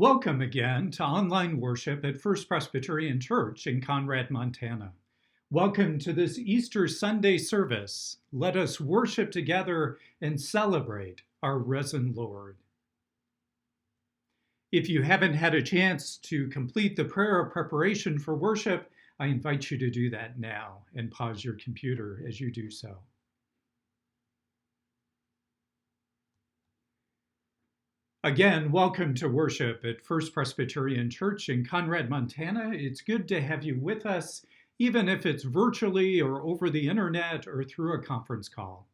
Welcome again to online worship at First Presbyterian Church in Conrad, Montana. Welcome to this Easter Sunday service. Let us worship together and celebrate our risen Lord. If you haven't had a chance to complete the prayer of preparation for worship, I invite you to do that now and pause your computer as you do so. Again, welcome to worship at First Presbyterian Church in Conrad, Montana. It's good to have you with us, even if it's virtually or over the internet or through a conference call.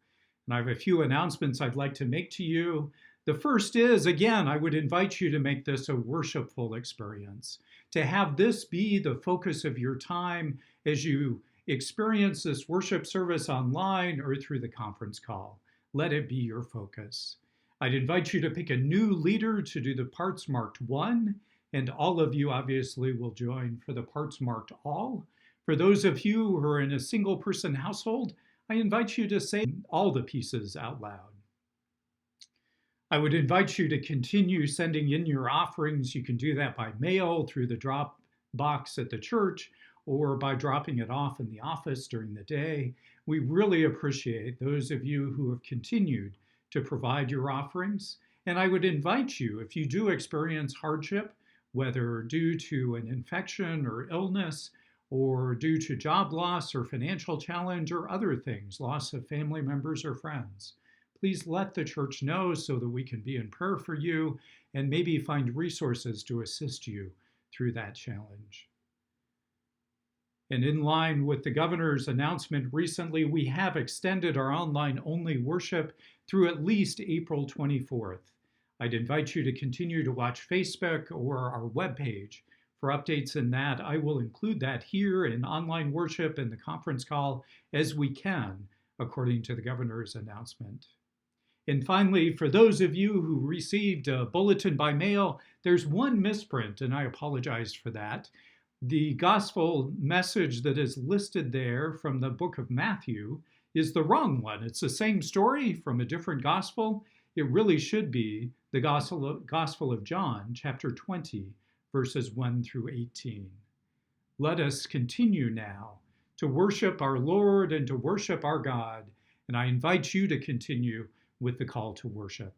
And I have a few announcements I'd like to make to you. The first is, again, I would invite you to make this a worshipful experience, to have this be the focus of your time as you experience this worship service online or through the conference call. Let it be your focus. I'd invite you to pick a new leader to do the parts marked 1, and all of you obviously will join for the parts marked all. For those of you who are in a single person household, I invite you to say all the pieces out loud. I would invite you to continue sending in your offerings. You can do that by mail through the drop box at the church or by dropping it off in the office during the day. We really appreciate those of you who have continued to provide your offerings. And I would invite you, if you do experience hardship, whether due to an infection or illness, or due to job loss or financial challenge or other things, loss of family members or friends, please let the church know so that we can be in prayer for you and maybe find resources to assist you through that challenge. And in line with the governor's announcement recently, we have extended our online-only worship through at least April 24th. I'd invite you to continue to watch Facebook or our webpage for updates in that. I will include that here in online worship and the conference call as we can, according to the governor's announcement. And finally, for those of you who received a bulletin by mail, there's one misprint, and I apologize for that. The gospel message that is listed there from the book of Matthew is the wrong one. It's the same story from a different gospel. It really should be the Gospel of John, chapter 20, verses 1 through 18. Let us continue now to worship our Lord and to worship our God. And I invite you to continue with the call to worship.